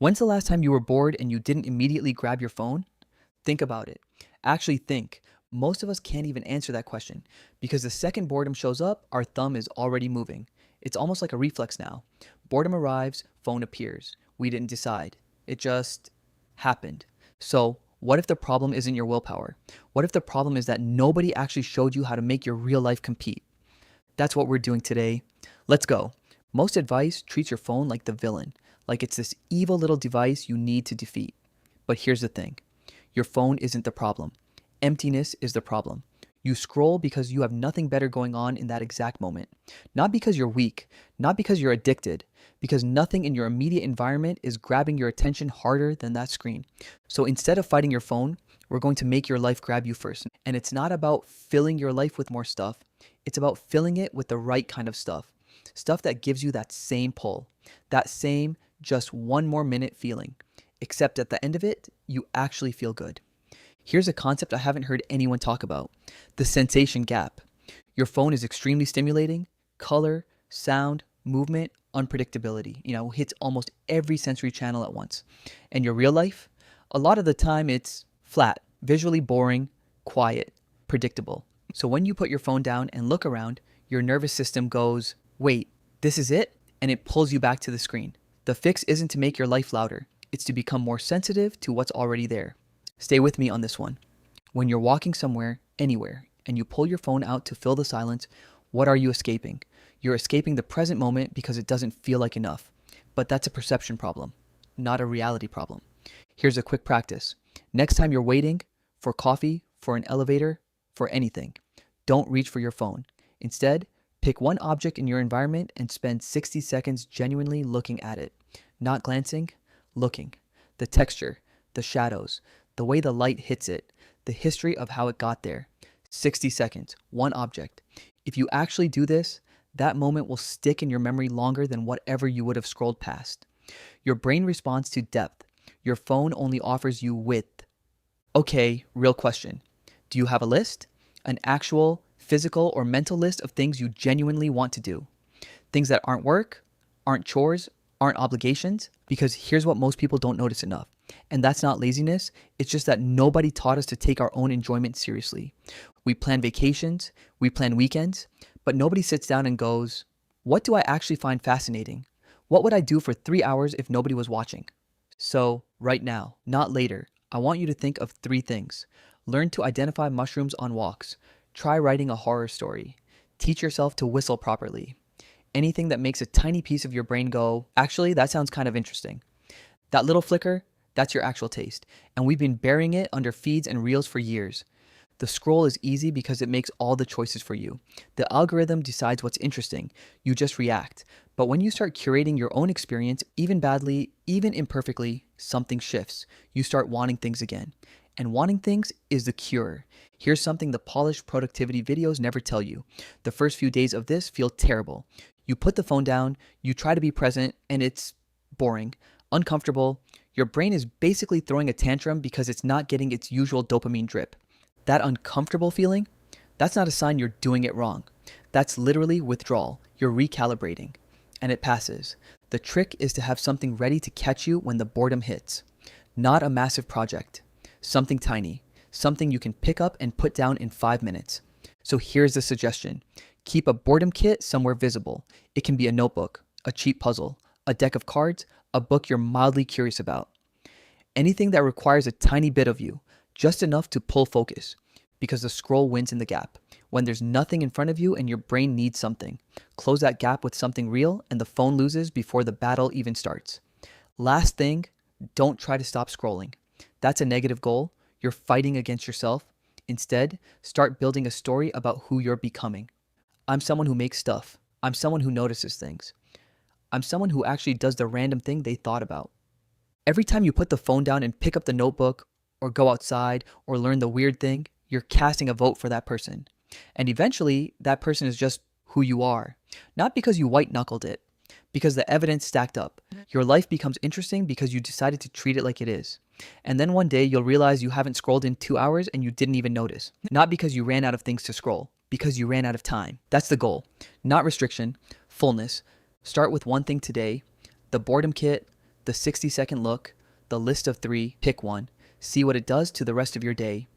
When's the last time you were bored and you didn't immediately grab your phone? Think about it. Actually think. Most of us can't even answer that question because the second boredom shows up, our thumb is already moving. It's almost like a reflex now. Boredom arrives, phone appears. We didn't decide. It just happened. So, what if the problem isn't your willpower? What if the problem is that nobody actually showed you how to make your real life compete? That's what we're doing today. Let's go. Most advice treats your phone like the villain, like it's this evil little device you need to defeat. But here's the thing. Your phone isn't the problem. Emptiness is the problem. You scroll because you have nothing better going on in that exact moment. Not because you're weak, not because you're addicted, because nothing in your immediate environment is grabbing your attention harder than that screen. So instead of fighting your phone, we're going to make your life grab you first. And it's not about filling your life with more stuff. It's about filling it with the right kind of stuff. Stuff that gives you that same pull, that same just one more minute feeling. Except at the end of it, you actually feel good. Here's a concept I haven't heard anyone talk about: the sensation gap. Your phone is extremely stimulating. Color, sound, movement, unpredictability. Hits almost every sensory channel at once. And your real life? A lot of the time it's flat, visually boring, quiet, predictable. So when you put your phone down and look around, your nervous system goes, wait, this is it? And it pulls you back to the screen. The fix isn't to make your life louder. It's to become more sensitive to what's already there. Stay with me on this one. When you're walking somewhere, anywhere, and you pull your phone out to fill the silence, what are you escaping? You're escaping the present moment because it doesn't feel like enough. But that's a perception problem, not a reality problem. Here's a quick practice. Next time you're waiting for coffee, for an elevator, for anything, don't reach for your phone. Instead, pick one object in your environment and spend 60 seconds genuinely looking at it. Not glancing, looking. The texture, the shadows, the way the light hits it, the history of how it got there. 60 seconds, one object. If you actually do this, that moment will stick in your memory longer than whatever you would have scrolled past. Your brain responds to depth. Your phone only offers you width. Okay, real question. Do you have a list? An actual, physical, or mental list of things you genuinely want to do? Things that aren't work, aren't chores, aren't obligations? Because here's what most people don't notice enough. And that's not laziness. It's just that nobody taught us to take our own enjoyment seriously. We plan vacations, we plan weekends, but nobody sits down and goes, what do I actually find fascinating? What would I do for 3 hours if nobody was watching? So, right now, not later, I want you to think of 3 things. Learn to identify mushrooms on walks. Try writing a horror story. Teach yourself to whistle properly. Anything that makes a tiny piece of your brain go, actually, that sounds kind of interesting. That little flicker, that's your actual taste. And we've been burying it under feeds and reels for years. The scroll is easy because it makes all the choices for you. The algorithm decides what's interesting. You just react. But when you start curating your own experience, even badly, even imperfectly, something shifts. You start wanting things again. And wanting things is the cure. Here's something the polished productivity videos never tell you. The first few days of this feel terrible. You put the phone down, you try to be present, and it's boring, uncomfortable. Your brain is basically throwing a tantrum because it's not getting its usual dopamine drip. That uncomfortable feeling, that's not a sign you're doing it wrong. That's literally withdrawal. You're recalibrating. And it passes. The trick is to have something ready to catch you when the boredom hits. Not a massive project. Something tiny. Something you can pick up and put down in 5 minutes. So here's the suggestion. Keep a boredom kit somewhere visible. It can be a notebook, a cheap puzzle, a deck of cards, a book you're mildly curious about. Anything that requires a tiny bit of you, just enough to pull focus, because the scroll wins in the gap. When there's nothing in front of you and your brain needs something, close that gap with something real and the phone loses before the battle even starts. Last thing, don't try to stop scrolling. That's a negative goal. You're fighting against yourself. Instead, start building a story about who you're becoming. I'm someone who makes stuff. I'm someone who notices things. I'm someone who actually does the random thing they thought about. Every time you put the phone down and pick up the notebook, or go outside, or learn the weird thing, you're casting a vote for that person. And eventually, that person is just who you are. Not because you white-knuckled it, because the evidence stacked up. Your life becomes interesting because you decided to treat it like it is. And then one day, you'll realize you haven't scrolled in 2 hours and you didn't even notice. Not because you ran out of things to scroll, because you ran out of time. That's the goal. Not restriction, fullness. Start with one thing today, the boredom kit, the 60-second look, the list of 3, pick one. See what it does to the rest of your day.